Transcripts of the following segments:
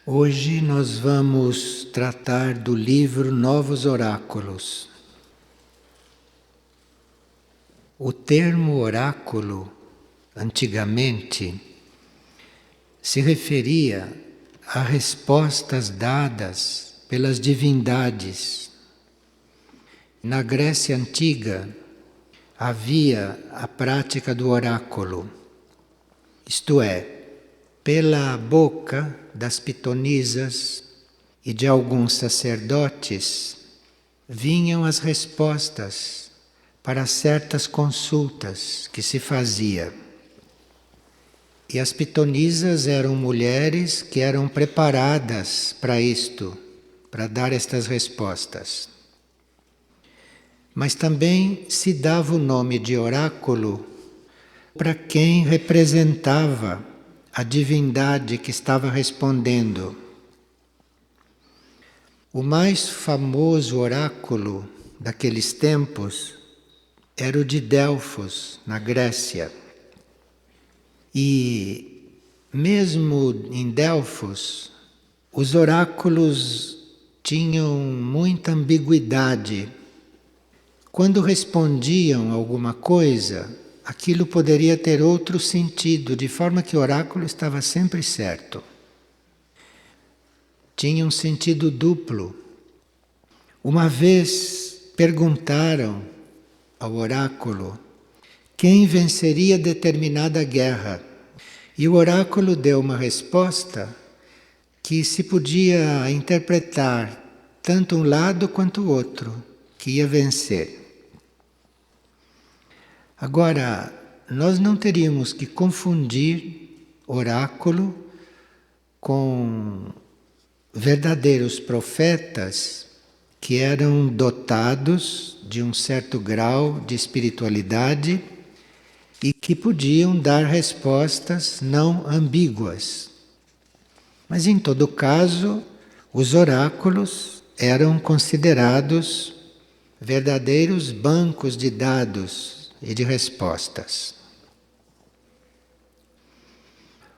Hoje nós vamos tratar do livro Novos Oráculos. O termo oráculo, antigamente, se referia a respostas dadas pelas divindades. Na Grécia Antiga havia a prática do oráculo, isto é, pela boca das pitonisas e de alguns sacerdotes vinham as respostas para certas consultas que se fazia. E as pitonisas eram mulheres que eram preparadas para isto, para dar estas respostas. Mas também se dava o nome de oráculo para quem representava a divindade que estava respondendo. O mais famoso oráculo daqueles tempos era o de Delfos, na Grécia. E mesmo em Delfos, os oráculos tinham muita ambiguidade. Quando respondiam alguma coisa, aquilo poderia ter outro sentido, de forma que o oráculo estava sempre certo. Tinha um sentido duplo. Uma vez perguntaram ao oráculo quem venceria determinada guerra. E o oráculo deu uma resposta que se podia interpretar tanto um lado quanto o outro, que ia vencer. Agora, nós não teríamos que confundir oráculo com verdadeiros profetas que eram dotados de um certo grau de espiritualidade e que podiam dar respostas não ambíguas. Mas em todo caso, os oráculos eram considerados verdadeiros bancos de dados e de respostas.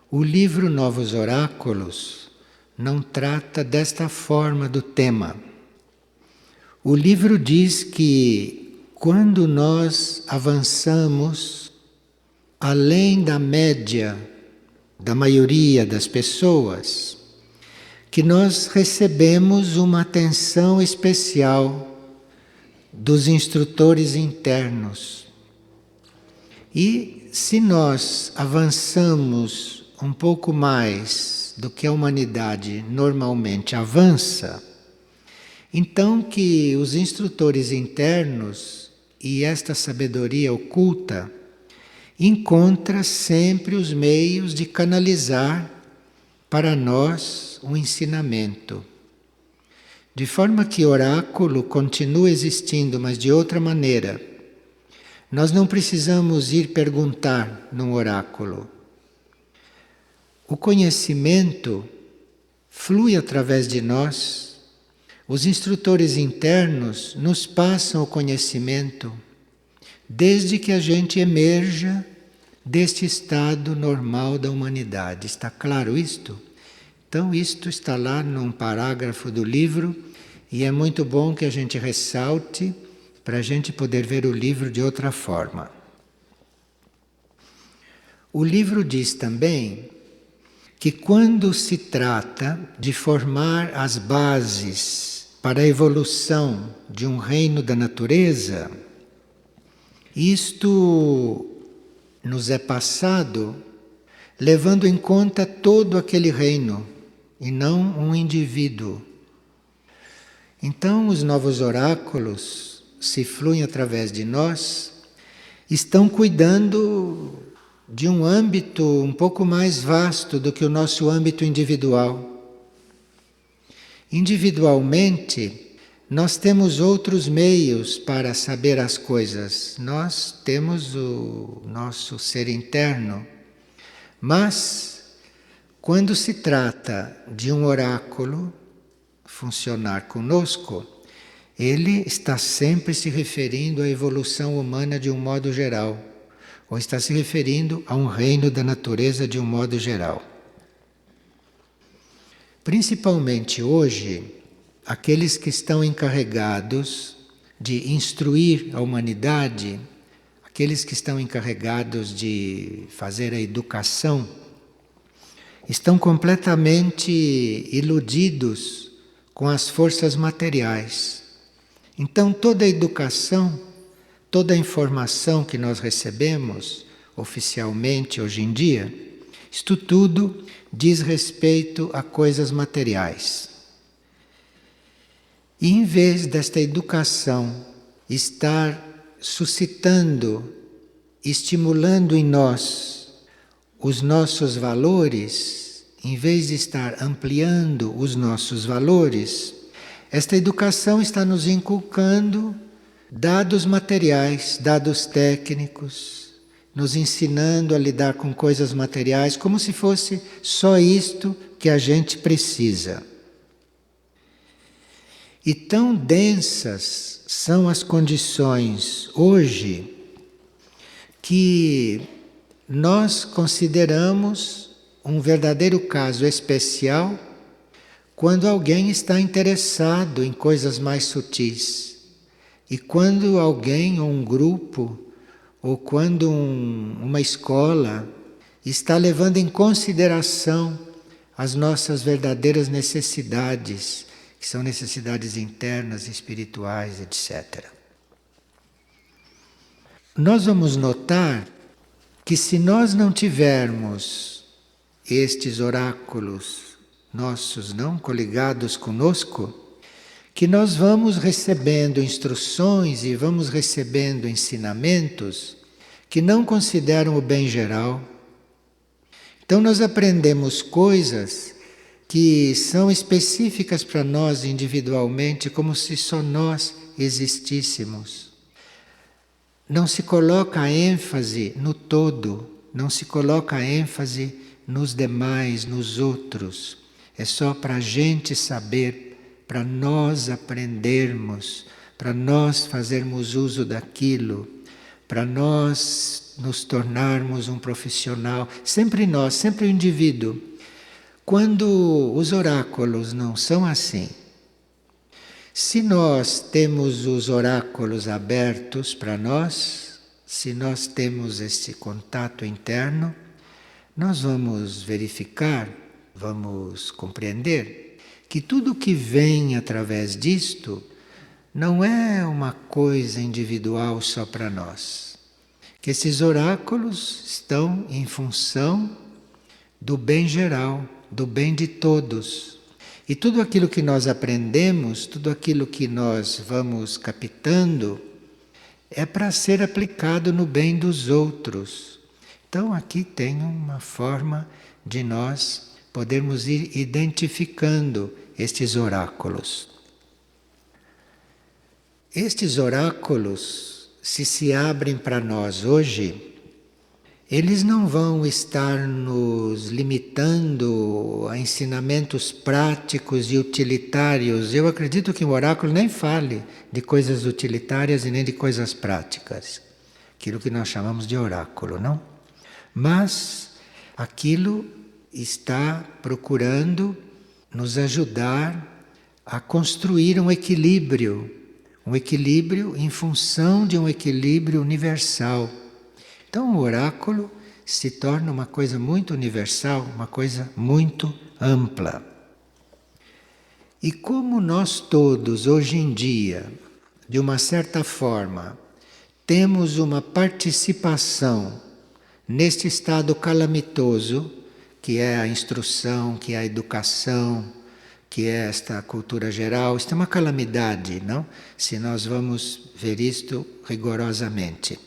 O livro Novos Oráculos não trata desta forma do tema. O livro diz que quando nós avançamos além da média da maioria das pessoas, que nós recebemos uma atenção especial dos instrutores internos. E se nós avançamos um pouco mais do que a humanidade normalmente avança, então que os instrutores internos e esta sabedoria oculta encontra sempre os meios de canalizar para nós um ensinamento. De forma que o oráculo continua existindo, mas de outra maneira. Nós não precisamos ir perguntar num oráculo. O conhecimento flui através de nós. Os instrutores internos nos passam o conhecimento desde que a gente emerja deste estado normal da humanidade. Está claro isto? Então isto está lá num parágrafo do livro e é muito bom que a gente ressalte para a gente poder ver o livro de outra forma. O livro diz também que quando se trata de formar as bases para a evolução de um reino da natureza, isto nos é passado levando em conta todo aquele reino e não um indivíduo. Então os novos oráculos se fluem através de nós, estão cuidando de um âmbito um pouco mais vasto do que o nosso âmbito individual. Individualmente, nós temos outros meios para saber as coisas. Nós temos o nosso ser interno. Mas, quando se trata de um oráculo funcionar conosco, ele está sempre se referindo à evolução humana de um modo geral, ou está se referindo a um reino da natureza de um modo geral. Principalmente hoje, aqueles que estão encarregados de instruir a humanidade, aqueles que estão encarregados de fazer a educação, estão completamente iludidos com as forças materiais. Então, toda a educação, toda a informação que nós recebemos oficialmente hoje em dia, isto tudo diz respeito a coisas materiais. E em vez desta educação estar suscitando, estimulando em nós os nossos valores, em vez de estar ampliando os nossos valores, esta educação está nos inculcando dados materiais, dados técnicos, nos ensinando a lidar com coisas materiais como se fosse só isto que a gente precisa. E tão densas são as condições hoje que nós consideramos um verdadeiro caso especial quando alguém está interessado em coisas mais sutis. E quando alguém ou um grupo, ou quando uma escola está levando em consideração as nossas verdadeiras necessidades, que são necessidades internas, espirituais, etc. Nós vamos notar que se nós não tivermos estes oráculos nossos não coligados conosco, que nós vamos recebendo instruções e vamos recebendo ensinamentos que não consideram o bem geral. Então nós aprendemos coisas que são específicas para nós individualmente, como se só nós existíssemos. Não se coloca a ênfase no todo, não se coloca a ênfase nos demais, nos outros. É só para a gente saber, para nós aprendermos, para nós fazermos uso daquilo, para nós nos tornarmos um profissional. Sempre nós, sempre o indivíduo. Quando os oráculos não são assim, se nós temos os oráculos abertos para nós, se nós temos esse contato interno, nós vamos verificar, vamos compreender que tudo que vem através disto não é uma coisa individual só para nós. Que esses oráculos estão em função do bem geral, do bem de todos. E tudo aquilo que nós aprendemos, tudo aquilo que nós vamos captando, é para ser aplicado no bem dos outros. Então aqui tem uma forma de nós podermos ir identificando estes oráculos. Estes oráculos, se abrem para nós hoje, eles não vão estar nos limitando a ensinamentos práticos e utilitários. Eu acredito que o oráculo nem fale de coisas utilitárias e nem de coisas práticas. Aquilo que nós chamamos de oráculo, não? Mas aquilo está procurando nos ajudar a construir um equilíbrio em função de um equilíbrio universal. Então o oráculo se torna uma coisa muito universal, uma coisa muito ampla. E como nós todos, hoje em dia, de uma certa forma, temos uma participação neste estado calamitoso, que é a instrução, que é a educação, que é esta cultura geral, isto é uma calamidade, não? Se nós vamos ver isto rigorosamente.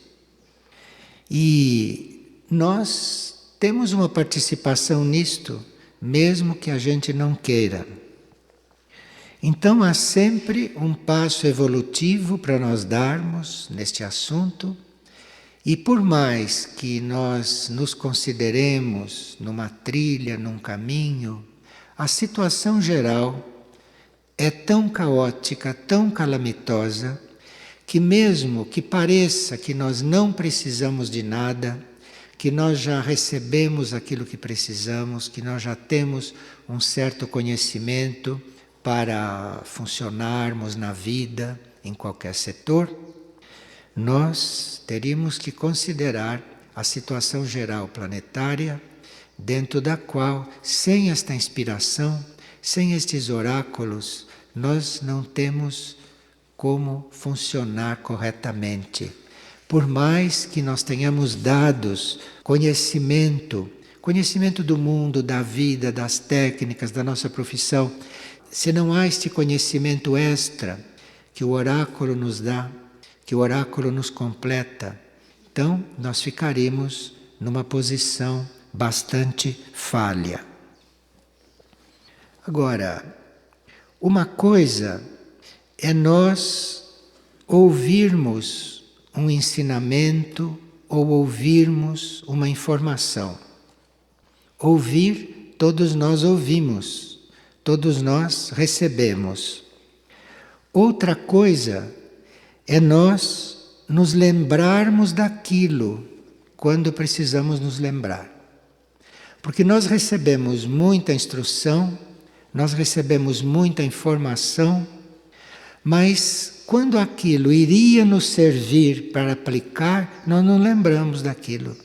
E nós temos uma participação nisto, mesmo que a gente não queira. Então há sempre um passo evolutivo para nós darmos neste assunto, e por mais que nós nos consideremos numa trilha, num caminho, a situação geral é tão caótica, tão calamitosa, que mesmo que pareça que nós não precisamos de nada, que nós já recebemos aquilo que precisamos, que nós já temos um certo conhecimento para funcionarmos na vida, em qualquer setor, nós teríamos que considerar a situação geral planetária, dentro da qual, sem esta inspiração, sem estes oráculos, nós não temos como funcionar corretamente. Por mais que nós tenhamos dados, conhecimento do mundo, da vida, das técnicas, da nossa profissão, se não há este conhecimento extra que o oráculo nos dá, que o oráculo nos completa, então nós ficaremos numa posição bastante falha. Agora, uma coisa é nós ouvirmos um ensinamento ou ouvirmos uma informação. Ouvir, todos nós ouvimos, todos nós recebemos. Outra coisa é nós nos lembrarmos daquilo quando precisamos nos lembrar. Porque nós recebemos muita instrução, nós recebemos muita informação, mas quando aquilo iria nos servir para aplicar, nós não lembramos daquilo.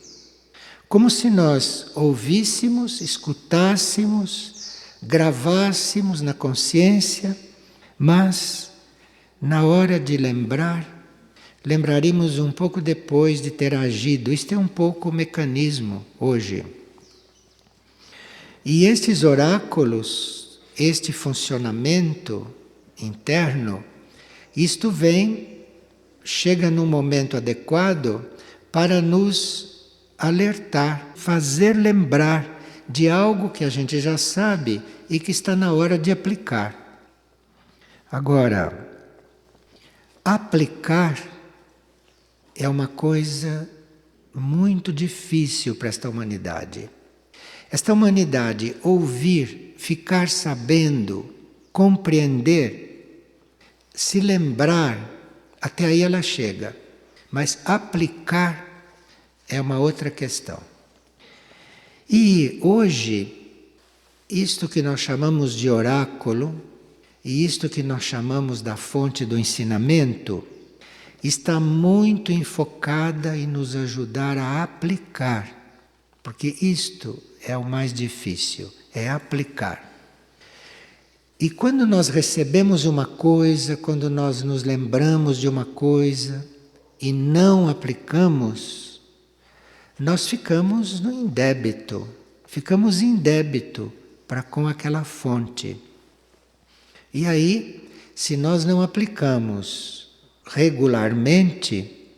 Como se nós ouvíssemos, escutássemos, gravássemos na consciência, mas na hora de lembrar, lembraríamos um pouco depois de ter agido. Isto é um pouco o mecanismo hoje. E estes oráculos, este funcionamento interno, isto chega num momento adequado para nos alertar, fazer lembrar de algo que a gente já sabe e que está na hora de aplicar. Agora, aplicar é uma coisa muito difícil para esta humanidade. Esta humanidade ouvir, ficar sabendo, compreender, se lembrar, até aí ela chega. Mas aplicar é uma outra questão. E hoje, isto que nós chamamos de oráculo, e isto que nós chamamos da fonte do ensinamento, está muito enfocada em nos ajudar a aplicar. Porque isto é o mais difícil, é aplicar. E quando nós recebemos uma coisa, quando nós nos lembramos de uma coisa e não aplicamos, nós ficamos no indébito, ficamos em débito para com aquela fonte. E aí, se nós não aplicamos regularmente,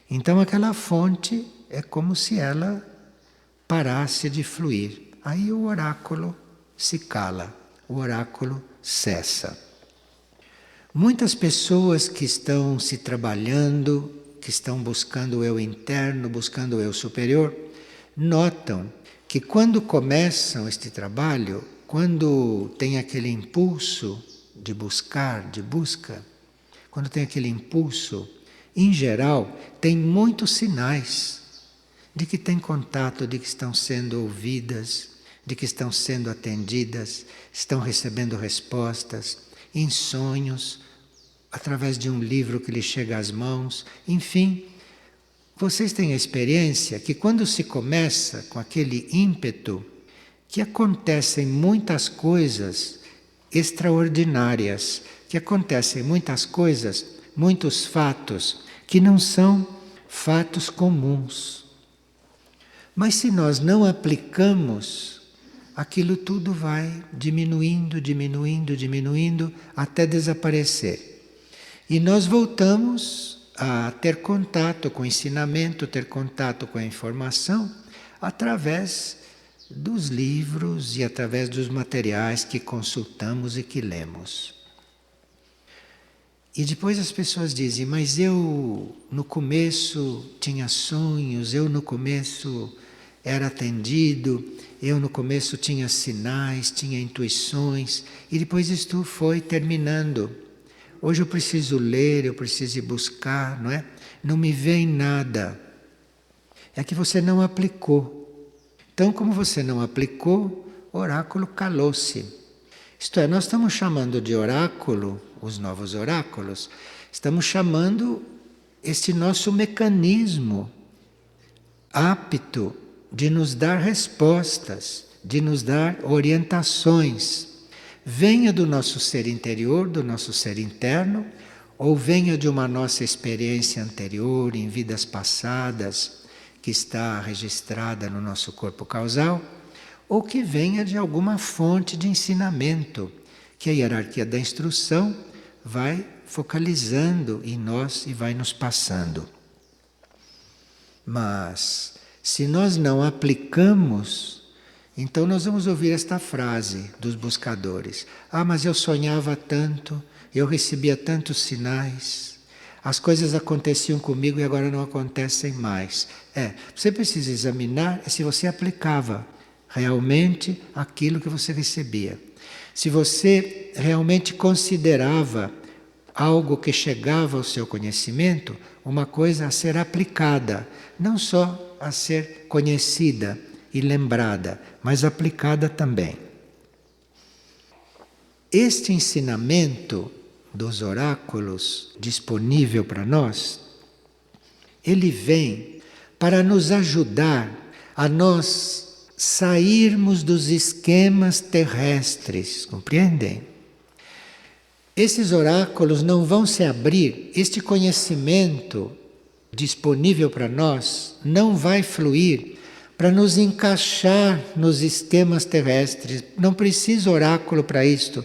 então aquela fonte é como se ela parasse de fluir. Aí o oráculo se cala, o oráculo cessa. Muitas pessoas que estão se trabalhando, que estão buscando o eu interno, buscando o eu superior, notam que quando começam este trabalho, quando tem aquele impulso de buscar, de busca, quando tem aquele impulso, em geral, tem muitos sinais de que tem contato, de que estão sendo ouvidas, de que estão sendo atendidas, estão recebendo respostas, em sonhos, através de um livro que lhes chega às mãos, enfim. Vocês têm a experiência que quando se começa com aquele ímpeto, que acontecem muitas coisas extraordinárias, que acontecem muitas coisas, muitos fatos, que não são fatos comuns. Mas se nós não aplicamos, aquilo tudo vai diminuindo, diminuindo, diminuindo, até desaparecer. E nós voltamos a ter contato com o ensinamento, ter contato com a informação, através dos livros e através dos materiais que consultamos e que lemos. E depois as pessoas dizem, mas eu no começo tinha sonhos, eu no começo era atendido, eu no começo tinha sinais, tinha intuições, e depois isto foi terminando. Hoje eu preciso ler, eu preciso ir buscar, não é? Não me vem nada. É que você não aplicou. Então, como você não aplicou, o oráculo calou-se. Isto é, nós estamos chamando de oráculo, os novos oráculos, estamos chamando este nosso mecanismo apto de nos dar respostas, de nos dar orientações. Venha do nosso ser interior, do nosso ser interno, ou venha de uma nossa experiência anterior, em vidas passadas, que está registrada no nosso corpo causal, ou que venha de alguma fonte de ensinamento, que a hierarquia da instrução vai focalizando em nós e vai nos passando. Mas, se nós não aplicamos, então nós vamos ouvir esta frase dos buscadores: ah, mas eu sonhava tanto, eu recebia tantos sinais, as coisas aconteciam comigo e agora não acontecem mais. Você precisa examinar se você aplicava realmente aquilo que você recebia. Se você realmente considerava algo que chegava ao seu conhecimento uma coisa a ser aplicada, não só a ser conhecida e lembrada, mas aplicada também. Este ensinamento dos oráculos disponível para nós, ele vem para nos ajudar a nós sairmos dos esquemas terrestres, compreendem? Esses oráculos não vão se abrir, este conhecimento disponível para nós não vai fluir para nos encaixar nos esquemas terrestres. Não precisa oráculo para isto.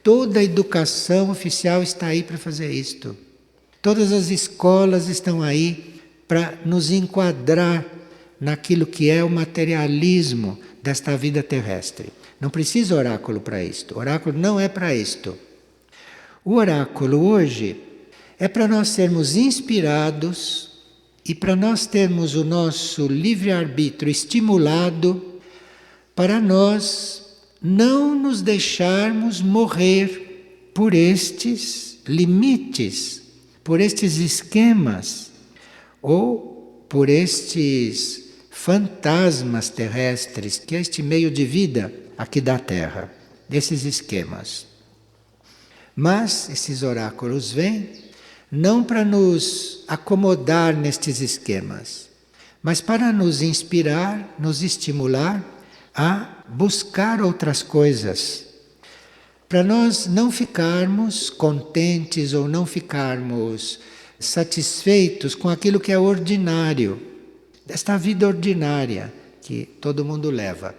Toda a educação oficial está aí para fazer isto. Todas as escolas estão aí para nos enquadrar naquilo que é o materialismo desta vida terrestre. Não precisa oráculo para isto. Oráculo não é para isto. O oráculo hoje é para nós sermos inspirados e para nós termos o nosso livre-arbítrio estimulado para nós não nos deixarmos morrer por estes limites, por estes esquemas ou por estes fantasmas terrestres, que é este meio de vida aqui da Terra, desses esquemas. Mas esses oráculos vêm não para nos acomodar nestes esquemas, mas para nos inspirar, nos estimular a buscar outras coisas. Para nós não ficarmos contentes ou não ficarmos satisfeitos com aquilo que é ordinário, desta vida ordinária que todo mundo leva.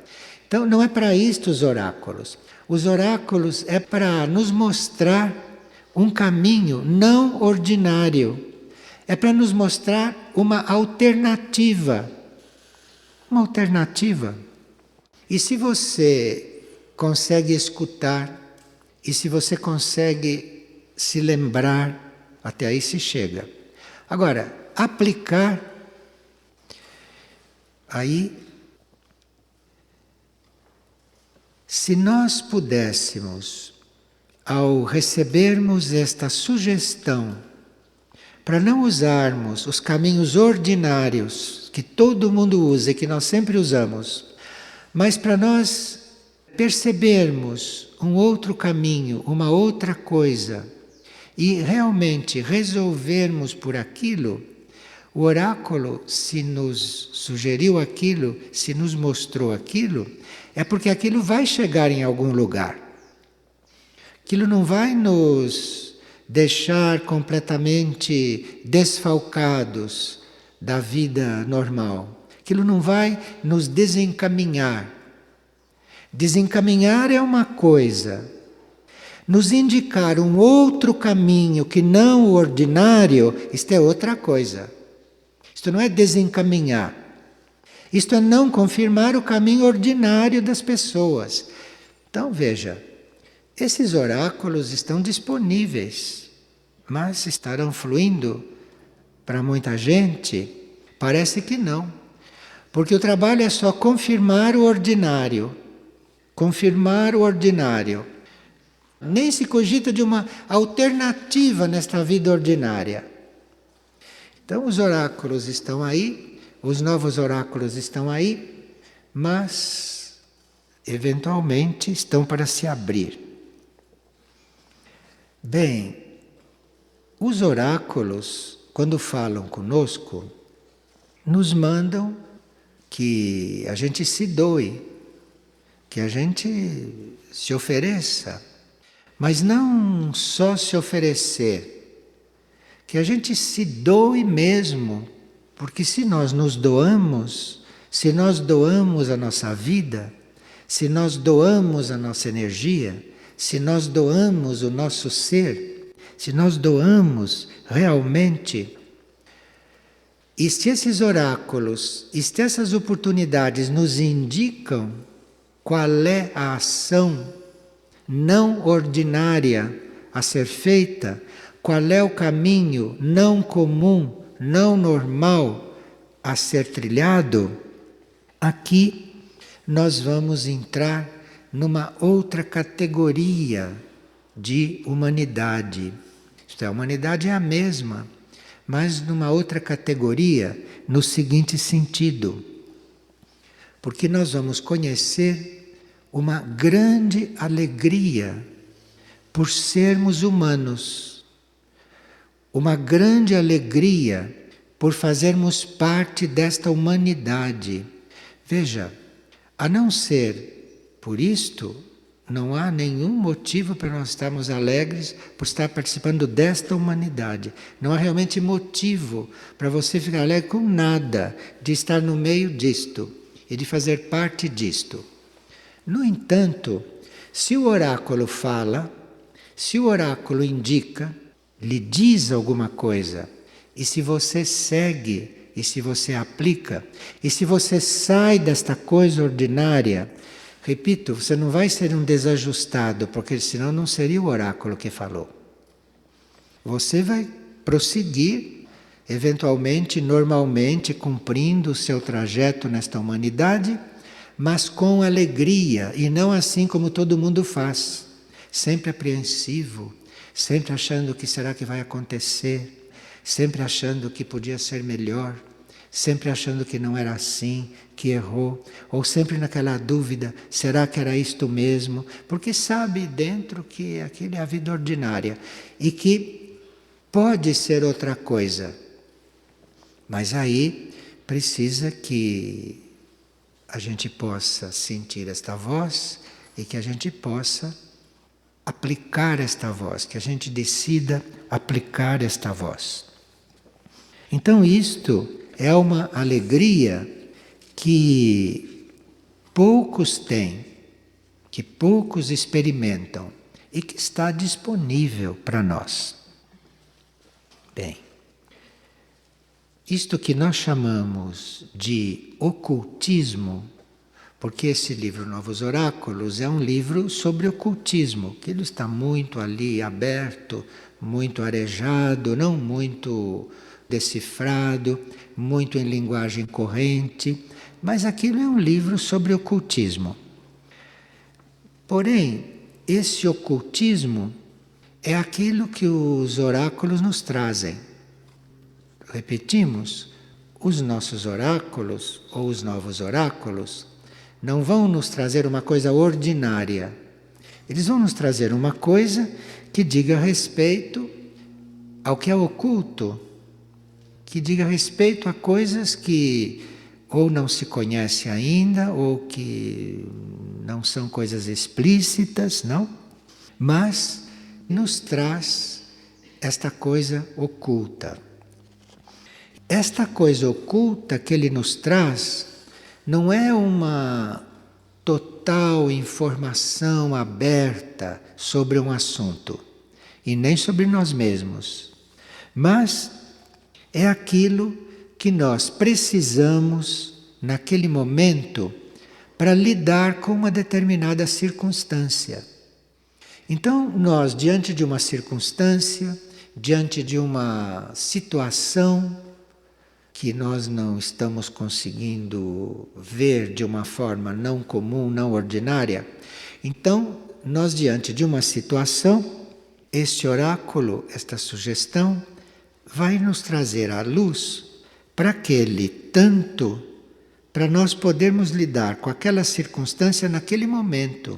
Então não é para isto os oráculos. Os oráculos é para nos mostrar um caminho não ordinário. É para nos mostrar uma alternativa. Uma alternativa. E se você consegue escutar, e se você consegue se lembrar, até aí se chega. Agora, aplicar, aí, se nós pudéssemos, ao recebermos esta sugestão, para não usarmos os caminhos ordinários que todo mundo usa e que nós sempre usamos, mas para nós percebermos um outro caminho, uma outra coisa, e realmente resolvermos por aquilo, o oráculo, se nos sugeriu aquilo, se nos mostrou aquilo, é porque aquilo vai chegar em algum lugar. Aquilo não vai nos deixar completamente desfalcados da vida normal. Aquilo não vai nos desencaminhar. Desencaminhar é uma coisa. Nos indicar um outro caminho que não o ordinário, isto é outra coisa. Isto não é desencaminhar. Isto é não confirmar o caminho ordinário das pessoas. Então veja, esses oráculos estão disponíveis, mas estarão fluindo para muita gente? Parece que não. Porque o trabalho é só confirmar o ordinário. Confirmar o ordinário. Nem se cogita de uma alternativa nesta vida ordinária. Então os oráculos estão aí os novos oráculos estão aí, mas eventualmente estão para se abrir. Bem, os oráculos, quando falam conosco, nos mandam que a gente se doe, que a gente se ofereça, mas não só se oferecer, que a gente se doe mesmo, porque se nós nos doamos, se nós doamos a nossa vida, se nós doamos a nossa energia, se nós doamos o nosso ser, se nós doamos realmente, e se esses oráculos, e se essas oportunidades nos indicam qual é a ação não ordinária a ser feita, qual é o caminho não comum, não normal a ser trilhado, aqui nós vamos entrar numa outra categoria de humanidade. Isto é, a humanidade é a mesma, mas numa outra categoria, no seguinte sentido. Porque nós vamos conhecer uma grande alegria por sermos humanos, uma grande alegria por fazermos parte desta humanidade. Veja, a não ser por isto, não há nenhum motivo para nós estarmos alegres por estar participando desta humanidade. Não há realmente motivo para você ficar alegre com nada de estar no meio disto e de fazer parte disto. No entanto, se o oráculo fala, se o oráculo indica, lhe diz alguma coisa, e se você segue, e se você aplica, e se você sai desta coisa ordinária, repito, você não vai ser um desajustado, porque senão não seria o oráculo que falou. Você vai prosseguir, eventualmente, normalmente, cumprindo o seu trajeto nesta humanidade, mas com alegria, e não assim como todo mundo faz, sempre apreensivo, sempre achando que será que vai acontecer, sempre achando que podia ser melhor, sempre achando que não era assim, que errou, ou sempre naquela dúvida, será que era isto mesmo? Porque sabe dentro que aquilo é a vida ordinária e que pode ser outra coisa. Mas aí precisa que a gente possa sentir esta voz e que a gente possa aplicar esta voz, que a gente decida aplicar esta voz. Então isto é uma alegria que poucos têm, que poucos experimentam e que está disponível para nós. Bem, isto que nós chamamos de ocultismo, porque esse livro Novos Oráculos é um livro sobre ocultismo, que ele está muito ali aberto, muito arejado, não muito decifrado, muito em linguagem corrente, mas aquilo é um livro sobre ocultismo. Porém, esse ocultismo é aquilo que os oráculos nos trazem. Repetimos, os nossos oráculos ou os novos oráculos não vão nos trazer uma coisa ordinária. Eles vão nos trazer uma coisa que diga respeito ao que é oculto, que diga respeito a coisas que ou não se conhece ainda, ou que não são coisas explícitas, não? Mas nos traz esta coisa oculta. Esta coisa oculta que ele nos traz não é uma total informação aberta sobre um assunto, e nem sobre nós mesmos, mas é aquilo que nós precisamos naquele momento para lidar com uma determinada circunstância. Então, nós, diante de uma circunstância, diante de uma situação que nós não estamos conseguindo ver de uma forma não comum, não ordinária, então, nós, diante de uma situação, este oráculo, esta sugestão, vai nos trazer à luz para aquele tanto, para nós podermos lidar com aquela circunstância naquele momento.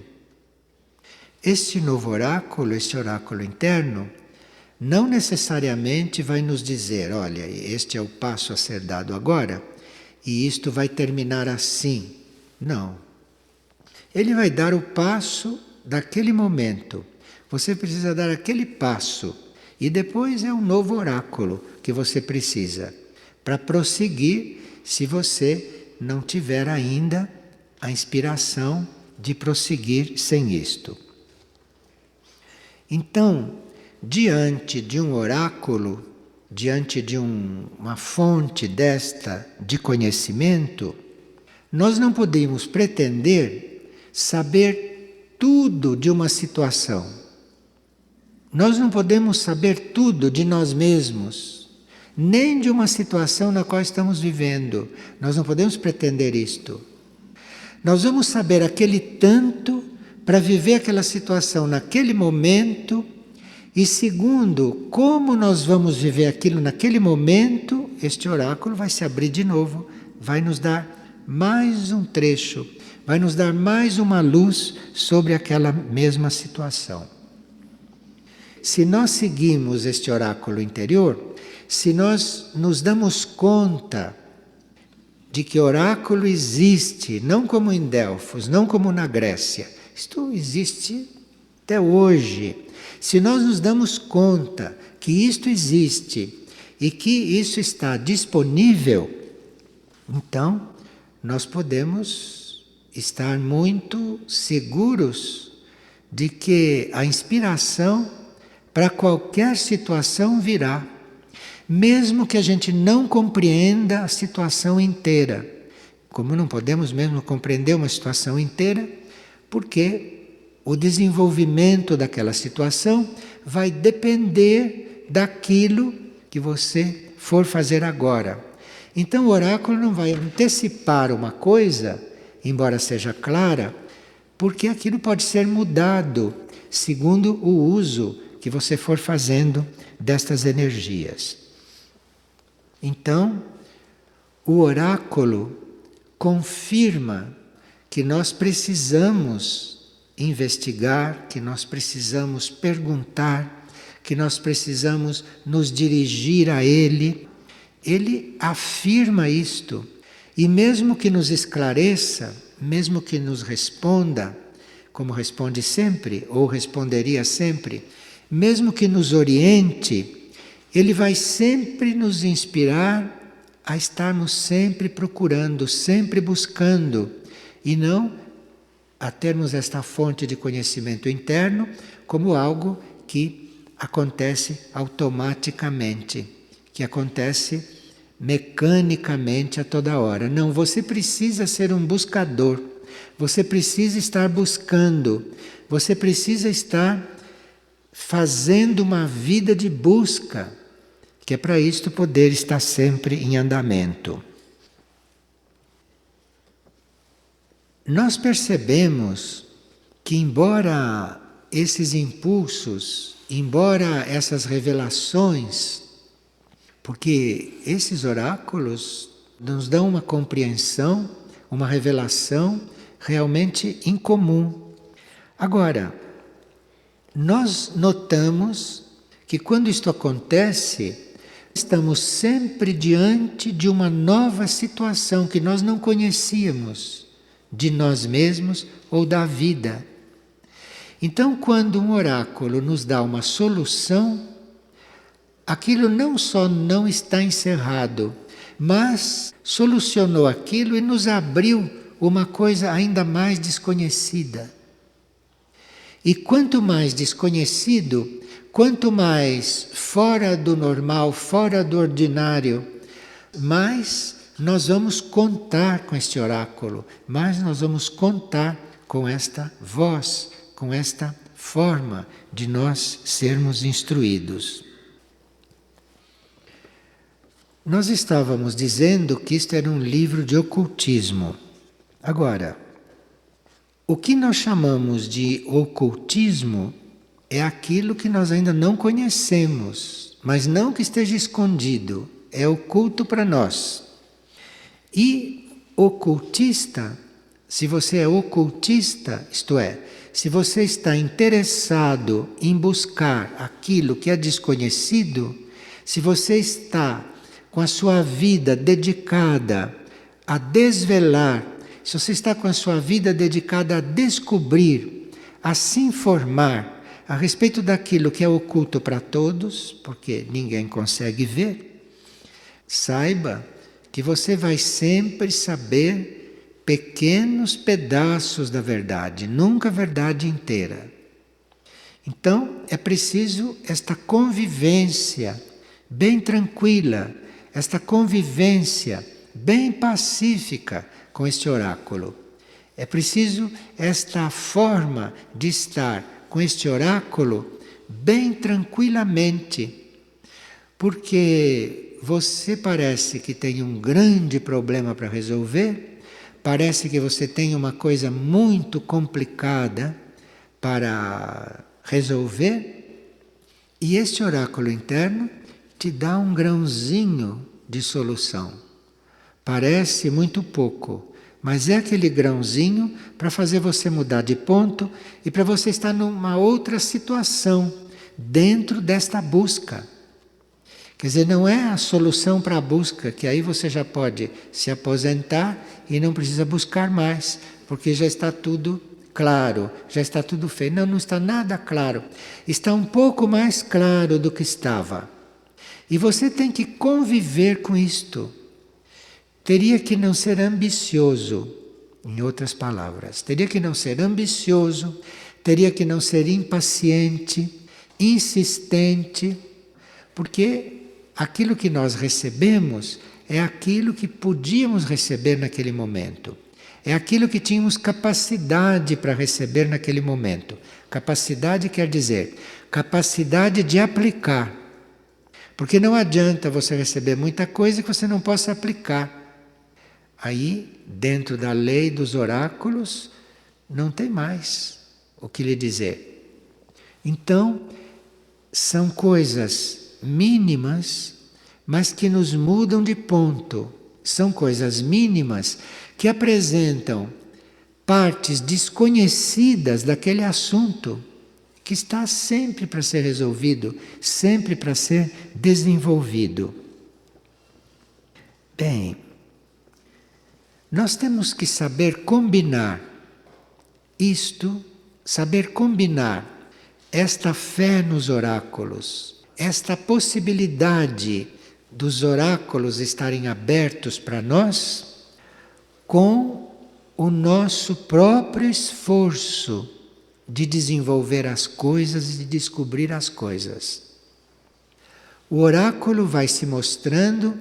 Este novo oráculo, este oráculo interno, não necessariamente vai nos dizer, olha, este é o passo a ser dado agora, e isto vai terminar assim. Não. Ele vai dar o passo daquele momento. Você precisa dar aquele passo. E depois é um novo oráculo que você precisa para prosseguir se você não tiver ainda a inspiração de prosseguir sem isto. Então, diante de um oráculo, diante de uma fonte desta de conhecimento, nós não podemos pretender saber tudo de uma situação. Nós não podemos saber tudo de nós mesmos, nem de uma situação na qual estamos vivendo. Nós não podemos pretender isto. Nós vamos saber aquele tanto para viver aquela situação naquele momento, e segundo como nós vamos viver aquilo naquele momento, este oráculo vai se abrir de novo, vai nos dar mais um trecho, vai nos dar mais uma luz sobre aquela mesma situação. Se nós seguimos este oráculo interior, se nós nos damos conta de que oráculo existe, não como em Delfos, não como na Grécia, isto existe até hoje. Se nós nos damos conta que isto existe e que isso está disponível, então nós podemos estar muito seguros de que a inspiração para qualquer situação virá, mesmo que a gente não compreenda a situação inteira. Como não podemos mesmo compreender uma situação inteira, porque o desenvolvimento daquela situação vai depender daquilo que você for fazer agora. Então o oráculo não vai antecipar uma coisa, embora seja clara, porque aquilo pode ser mudado segundo o uso que você for fazendo destas energias. Então, o oráculo confirma que nós precisamos investigar, que nós precisamos perguntar, que nós precisamos nos dirigir a ele. Ele afirma isto, e mesmo que nos esclareça, mesmo que nos responda, como responde sempre, ou responderia sempre, mesmo que nos oriente, ele vai sempre nos inspirar a estarmos sempre procurando, sempre buscando, e não a termos esta fonte de conhecimento interno como algo que acontece automaticamente, que acontece mecanicamente a toda hora. Não, você precisa ser um buscador, você precisa estar buscando, você precisa estar fazendo uma vida de busca, que é para isto poder estar sempre em andamento. Nós percebemos que, embora esses impulsos, embora essas revelações, porque esses oráculos nos dão uma compreensão, uma revelação realmente incomum. Agora, nós notamos que quando isto acontece, estamos sempre diante de uma nova situação que nós não conhecíamos, de nós mesmos ou da vida. Então, quando um oráculo nos dá uma solução, aquilo não só não está encerrado, mas solucionou aquilo e nos abriu uma coisa ainda mais desconhecida. E quanto mais desconhecido, quanto mais fora do normal, fora do ordinário, mais nós vamos contar com este oráculo, mais nós vamos contar com esta voz, com esta forma de nós sermos instruídos. Nós estávamos dizendo que isto era um livro de ocultismo. Agora, o que nós chamamos de ocultismo é aquilo que nós ainda não conhecemos, mas não que esteja escondido. é oculto para nós. E ocultista, se você é ocultista, isto é, se você está interessado em buscar aquilo que é desconhecido, se você está com a sua vida dedicada a desvelar, se você está com a sua vida dedicada a descobrir, a se informar a respeito daquilo que é oculto para todos, porque ninguém consegue ver, saiba que você vai sempre saber pequenos pedaços da verdade, nunca a verdade inteira. Então é preciso esta convivência bem tranquila, esta convivência bem pacífica com este oráculo. É preciso esta forma de estar com este oráculo bem tranquilamente, porque você parece que tem um grande problema para resolver, parece que você tem uma coisa muito complicada para resolver, e este oráculo interno te dá um grãozinho de solução. Parece muito pouco, mas é aquele grãozinho para fazer você mudar de ponto e para você estar numa outra situação dentro desta busca. Quer dizer, não é a solução para a busca, que aí você já pode se aposentar e não precisa buscar mais, porque já está tudo claro, já está tudo feito. Não, não está nada claro. Está um pouco mais claro do que estava. E você tem que conviver com isto. Teria que não ser ambicioso, em outras palavras. Teria que não ser ambicioso, teria que não ser impaciente, insistente, porque aquilo que nós recebemos é aquilo que podíamos receber naquele momento. É aquilo que tínhamos capacidade para receber naquele momento. Capacidade quer dizer capacidade de aplicar. Porque não adianta você receber muita coisa que você não possa aplicar. Aí, dentro da lei dos oráculos, não tem mais o que lhe dizer. Então, são coisas mínimas, mas que nos mudam de ponto. São coisas mínimas que apresentam partes desconhecidas daquele assunto que está sempre para ser resolvido, sempre para ser desenvolvido. Bem, nós temos que saber combinar isto, saber combinar esta fé nos oráculos, esta possibilidade dos oráculos estarem abertos para nós, com o nosso próprio esforço de desenvolver as coisas e de descobrir as coisas. O oráculo vai se mostrando,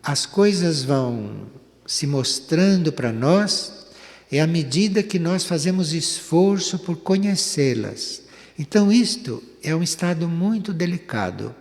as coisas vão se mostrando para nós, é à medida que nós fazemos esforço por conhecê-las. Então isto é um estado muito delicado.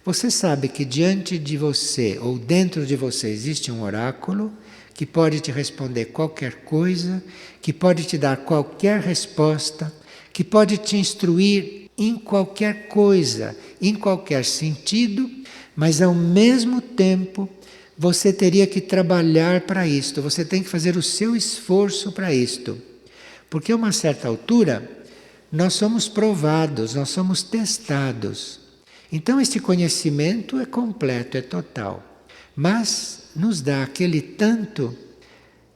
Você sabe que diante de você ou dentro de você existe um oráculo que pode te responder qualquer coisa, que pode te dar qualquer resposta, que pode te instruir em qualquer coisa, em qualquer sentido, mas ao mesmo tempo você teria que trabalhar para isto, você tem que fazer o seu esforço para isto. Porque a uma certa altura nós somos provados, nós somos testados. Então este conhecimento é completo, é total, mas nos dá aquele tanto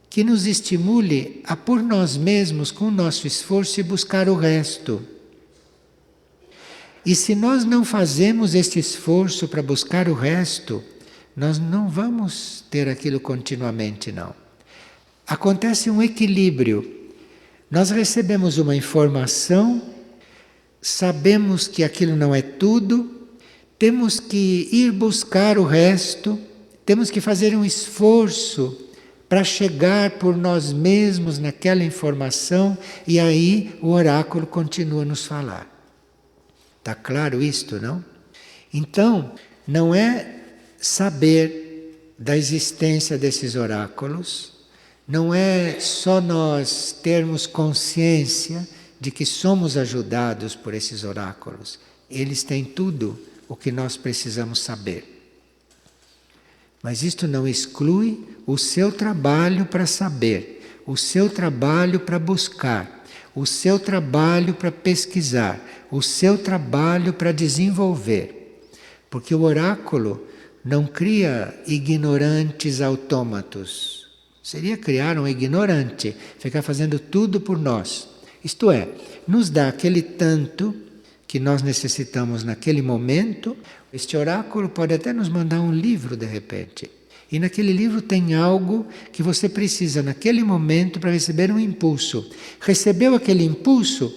que nos estimule a por nós mesmos, com o nosso esforço, e buscar o resto. E se nós não fazemos este esforço para buscar o resto, nós não vamos ter aquilo continuamente, não. Acontece um equilíbrio. Nós recebemos uma informação, sabemos que aquilo não é tudo, temos que ir buscar o resto, temos que fazer um esforço para chegar por nós mesmos naquela informação, e aí o oráculo continua a nos falar. Está claro isto, não? Então, não é saber da existência desses oráculos, não é só nós termos consciência de que somos ajudados por esses oráculos. Eles têm tudo o que nós precisamos saber. Mas isto não exclui o seu trabalho para saber, o seu trabalho para buscar, o seu trabalho para pesquisar, o seu trabalho para desenvolver. Porque o oráculo não cria ignorantes autômatos. Seria criar um ignorante, ficar fazendo tudo por nós. Isto é, nos dá aquele tanto que nós necessitamos naquele momento. Este oráculo pode até nos mandar um livro de repente. E naquele livro tem algo que você precisa naquele momento para receber um impulso. Recebeu aquele impulso,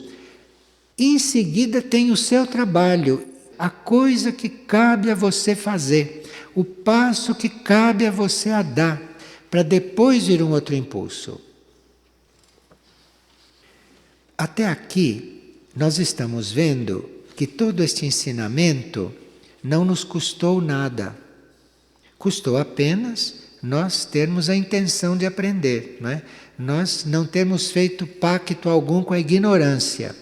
em seguida tem o seu trabalho, a coisa que cabe a você fazer, o passo que cabe a você a dar, para depois vir um outro impulso. Até aqui, nós estamos vendo que todo este ensinamento não nos custou nada. Custou apenas nós termos a intenção de aprender, não é? Nós não termos feito pacto algum com a ignorância.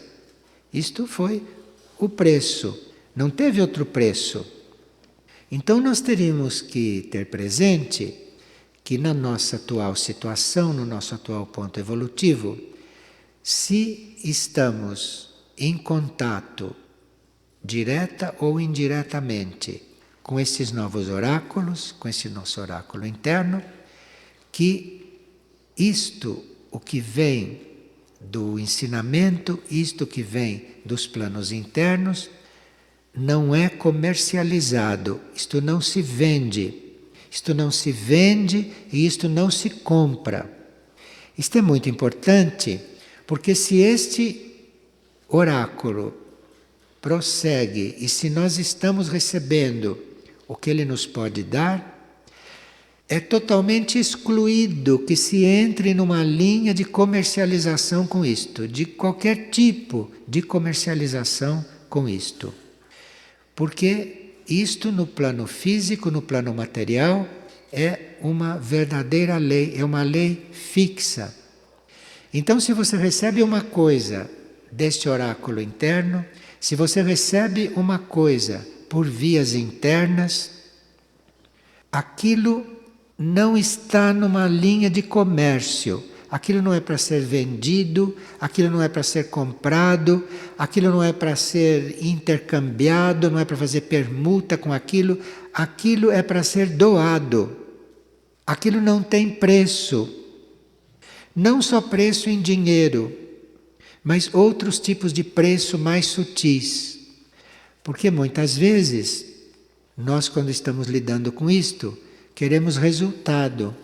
Isto foi o preço, não teve outro preço. Então nós teríamos que ter presente que na nossa atual situação, no nosso atual ponto evolutivo, se estamos em contato, direta ou indiretamente, com esses novos oráculos, com esse nosso oráculo interno, que isto, o que vem do ensinamento, isto que vem dos planos internos, não é comercializado, isto não se vende. Isto não se vende e isto não se compra. Isto é muito importante, porque se este oráculo prossegue e se nós estamos recebendo o que ele nos pode dar, é totalmente excluído que se entre numa linha de comercialização com isto, de qualquer tipo de comercialização com isto. Porque isto no plano físico, no plano material, é uma verdadeira lei, é uma lei fixa. Então, se você recebe uma coisa deste oráculo interno, se você recebe uma coisa por vias internas, aquilo não está numa linha de comércio. Aquilo não é para ser vendido, aquilo não é para ser comprado, aquilo não é para ser intercambiado, não é para fazer permuta com aquilo. Aquilo é para ser doado. Aquilo não tem preço. Não só preço em dinheiro, mas outros tipos de preço mais sutis. Porque muitas vezes, nós quando estamos lidando com isto, queremos resultado,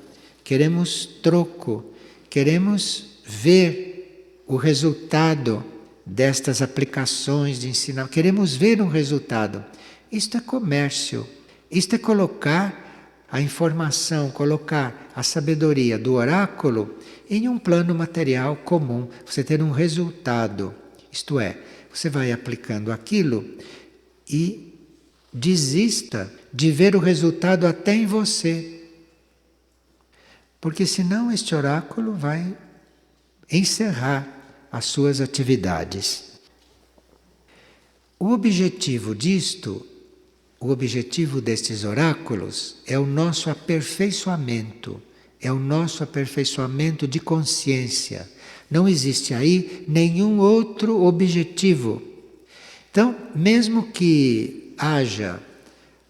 queremos troco, queremos ver o resultado destas aplicações de ensinar, queremos ver um resultado. Isto é comércio, isto é colocar a informação, colocar a sabedoria do oráculo em um plano material comum, você ter um resultado. Isto é, você vai aplicando aquilo e desista de ver o resultado até em você. Porque senão este oráculo vai encerrar as suas atividades. O objetivo disto, o objetivo destes oráculos é o nosso aperfeiçoamento, é o nosso aperfeiçoamento de consciência. Não existe aí nenhum outro objetivo. Então, mesmo que haja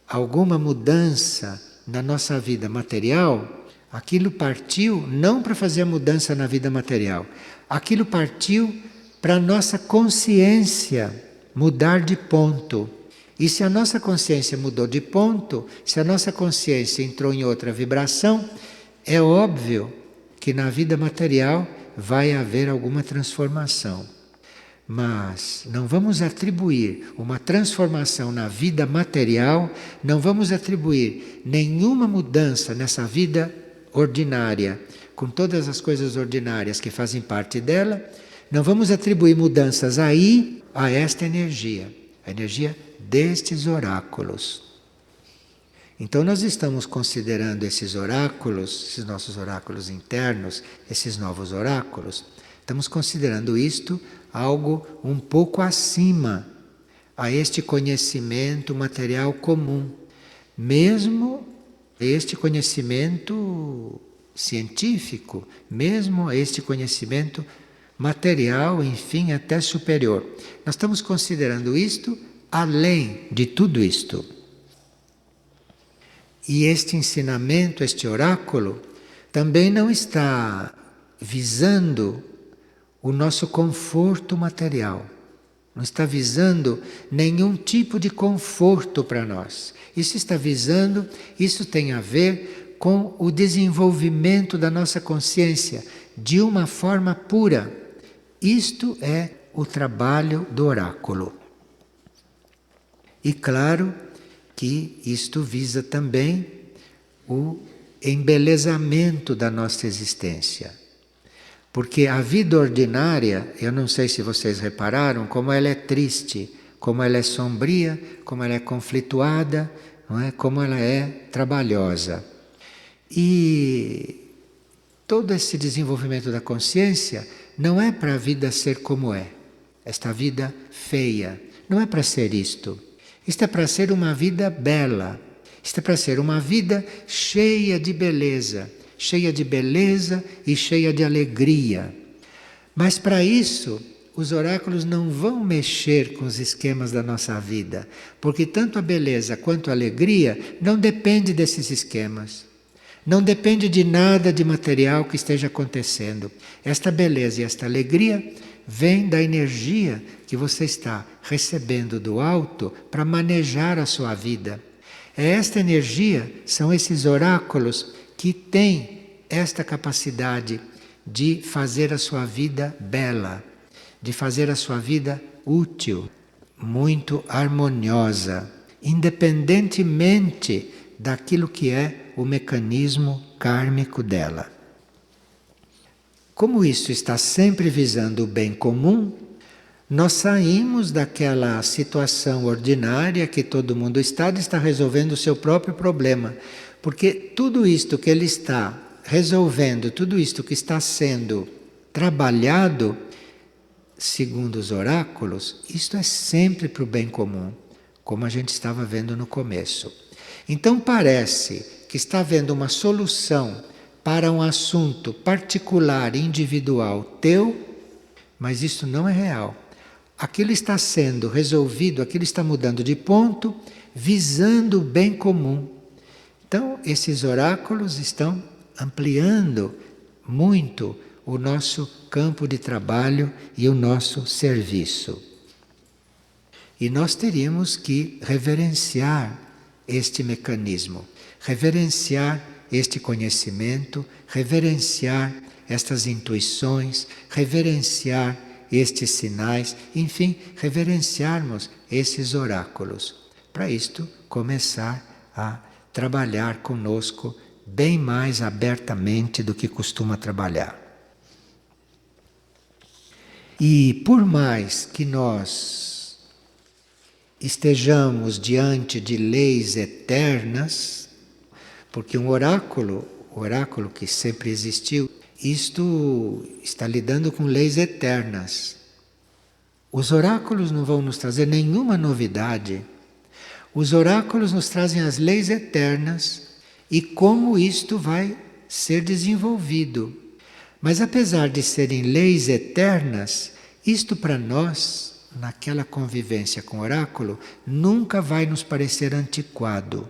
alguma mudança na nossa vida material, aquilo partiu não para fazer a mudança na vida material, aquilo partiu para a nossa consciência mudar de ponto. E se a nossa consciência mudou de ponto, se a nossa consciência entrou em outra vibração, é óbvio que na vida material vai haver alguma transformação. Mas não vamos atribuir uma transformação na vida material, não vamos atribuir nenhuma mudança nessa vida ordinária, com todas as coisas ordinárias que fazem parte dela, não vamos atribuir mudanças aí a esta energia, a energia destes oráculos. Então nós estamos considerando esses oráculos, esses nossos oráculos internos, esses novos oráculos, estamos considerando isto algo um pouco acima a este conhecimento material comum. Mesmo este conhecimento científico, mesmo a este conhecimento material, enfim, até superior. Nós estamos considerando isto além de tudo isto. E este ensinamento, este oráculo, também não está visando o nosso conforto material. Não está visando nenhum tipo de conforto para nós. Isso tem a ver com o desenvolvimento da nossa consciência de uma forma pura. Isto é o trabalho do oráculo. E claro que isto visa também o embelezamento da nossa existência. Porque a vida ordinária, eu não sei se vocês repararam, como ela é triste, como ela é sombria, como ela é conflituada, não é? Como ela é trabalhosa. E todo esse desenvolvimento da consciência não é para a vida ser como é, esta vida feia. Não é para ser isto. Isto é para ser uma vida bela. Isto é para ser uma vida cheia de beleza e cheia de alegria. Mas para isso, os oráculos não vão mexer com os esquemas da nossa vida, porque tanto a beleza quanto a alegria não depende desses esquemas. Não depende de nada de material que esteja acontecendo. Esta beleza e esta alegria vem da energia que você está recebendo do alto para manejar a sua vida. Esta energia são esses oráculos que têm esta capacidade de fazer a sua vida bela, de fazer a sua vida útil, muito harmoniosa, independentemente daquilo que é o mecanismo kármico dela. Como isso está sempre visando o bem comum, nós saímos daquela situação ordinária que todo mundo está resolvendo o seu próprio problema. Porque tudo isto que ele está resolvendo, tudo isto que está sendo trabalhado, segundo os oráculos, isto é sempre para o bem comum, como a gente estava vendo no começo. Então parece que está havendo uma solução para um assunto particular, individual teu, mas isso não é real. Aquilo está sendo resolvido, aquilo está mudando de ponto, visando o bem comum. Então, esses oráculos estão ampliando muito o nosso campo de trabalho e o nosso serviço. E nós teríamos que reverenciar este mecanismo, reverenciar este conhecimento, reverenciar estas intuições, reverenciar estes sinais, enfim, reverenciarmos esses oráculos. Para isto, começar a trabalhar conosco bem mais abertamente do que costuma trabalhar. E por mais que nós estejamos diante de leis eternas, porque um oráculo, o oráculo que sempre existiu, isto está lidando com leis eternas. Os oráculos não vão nos trazer nenhuma novidade. Os oráculos nos trazem as leis eternas e como isto vai ser desenvolvido. Mas apesar de serem leis eternas, isto para nós, naquela convivência com o oráculo, nunca vai nos parecer antiquado.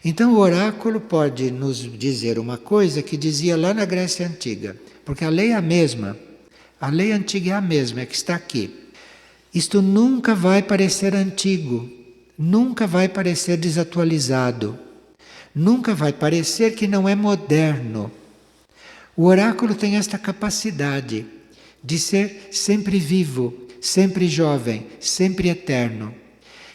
Então o oráculo pode nos dizer uma coisa que dizia lá na Grécia Antiga, porque a lei é a mesma, a lei antiga é a mesma, é que está aqui. Isto nunca vai parecer antigo, nunca vai parecer desatualizado, nunca vai parecer que não é moderno. O oráculo tem esta capacidade de ser sempre vivo, sempre jovem, sempre eterno.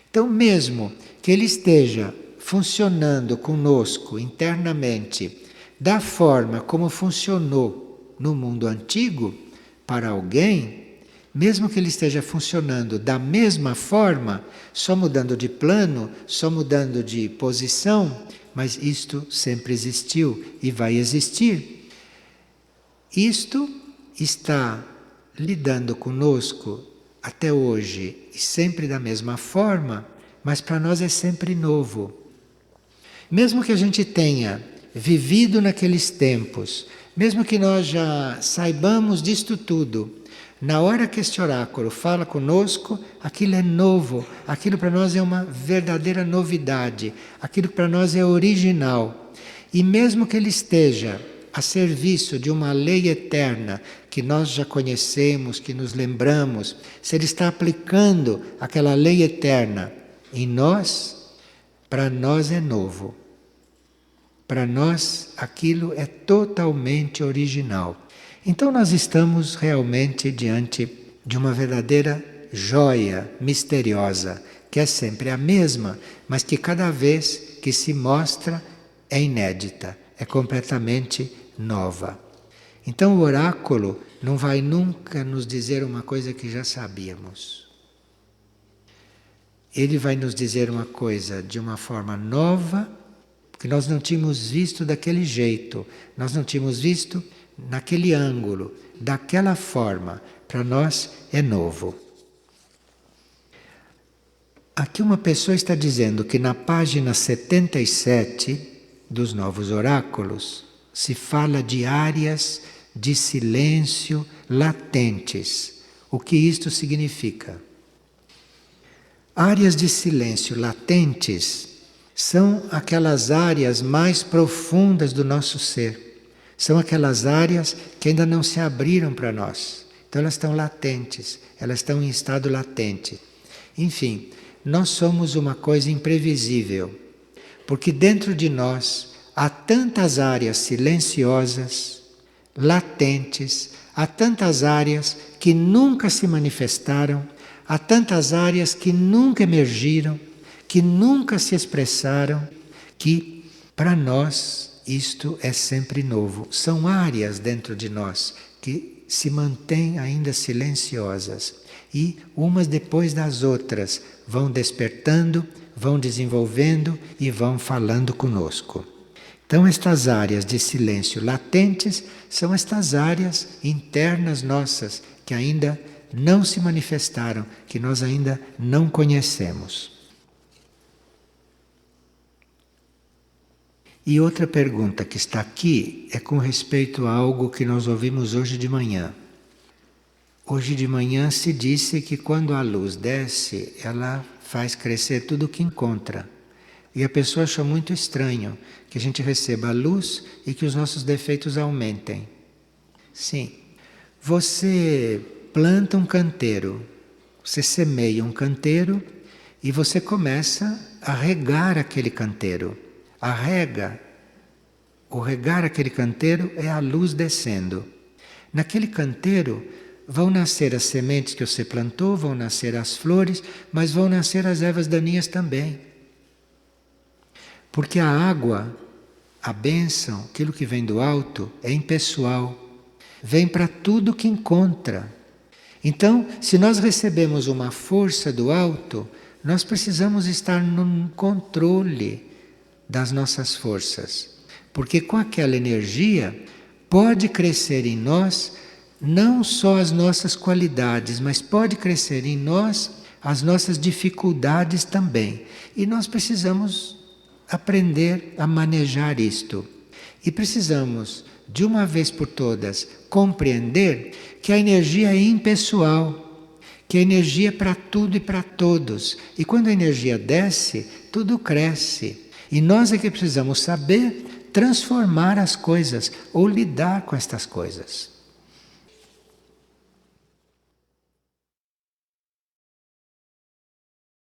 Então mesmo que ele esteja funcionando conosco internamente da forma como funcionou no mundo antigo, para alguém, mesmo que ele esteja funcionando da mesma forma, só mudando de plano, só mudando de posição, mas isto sempre existiu e vai existir. Isto está lidando conosco até hoje e sempre da mesma forma, mas para nós é sempre novo. Mesmo que a gente tenha vivido naqueles tempos, mesmo que nós já saibamos disto tudo, na hora que este oráculo fala conosco, aquilo é novo, aquilo para nós é uma verdadeira novidade, aquilo para nós é original. E mesmo que ele esteja a serviço de uma lei eterna que nós já conhecemos, que nos lembramos, se ele está aplicando aquela lei eterna em nós, para nós é novo. Para nós aquilo é totalmente original. Então nós estamos realmente diante de uma verdadeira joia misteriosa, que é sempre a mesma, mas que cada vez que se mostra é inédita, é completamente nova. Então o oráculo não vai nunca nos dizer uma coisa que já sabíamos. Ele vai nos dizer uma coisa de uma forma nova, que nós não tínhamos visto daquele jeito, nós não tínhamos visto naquele ângulo, daquela forma. Para nós é novo. Aqui uma pessoa está dizendo que na página 77 dos Novos Oráculos se fala de áreas de silêncio latentes. O que isto significa? Áreas de silêncio latentes são aquelas áreas mais profundas do nosso ser. São aquelas áreas que ainda não se abriram para nós. Então elas estão latentes, elas estão em estado latente. Enfim, nós somos uma coisa imprevisível, porque dentro de nós há tantas áreas silenciosas, latentes, há tantas áreas que nunca se manifestaram, há tantas áreas que nunca emergiram, que nunca se expressaram, que para nós isto é sempre novo. São áreas dentro de nós que se mantêm ainda silenciosas e umas depois das outras vão despertando, vão desenvolvendo e vão falando conosco. Então estas áreas de silêncio latentes são estas áreas internas nossas que ainda não se manifestaram, que nós ainda não conhecemos. E outra pergunta que está aqui é com respeito a algo que nós ouvimos hoje de manhã. Hoje de manhã se disse que quando a luz desce, ela faz crescer tudo o que encontra. E a pessoa achou muito estranho que a gente receba a luz e que os nossos defeitos aumentem. Sim, você planta um canteiro, você semeia um canteiro e você começa a regar aquele canteiro. O regar aquele canteiro é a luz descendo. Naquele canteiro vão nascer as sementes que você plantou, vão nascer as flores, mas vão nascer as ervas daninhas também. Porque a água, a bênção, aquilo que vem do alto, é impessoal. Vem para tudo que encontra. Então, se nós recebemos uma força do alto, nós precisamos estar no controle das nossas forças, porque com aquela energia pode crescer em nós não só as nossas qualidades, mas pode crescer em nós as nossas dificuldades também. E nós precisamos aprender a manejar isto. E precisamos, de uma vez por todas, compreender que a energia é impessoal, que a energia é para tudo e para todos. E quando a energia desce, tudo cresce. E nós é que precisamos saber transformar as coisas ou lidar com estas coisas.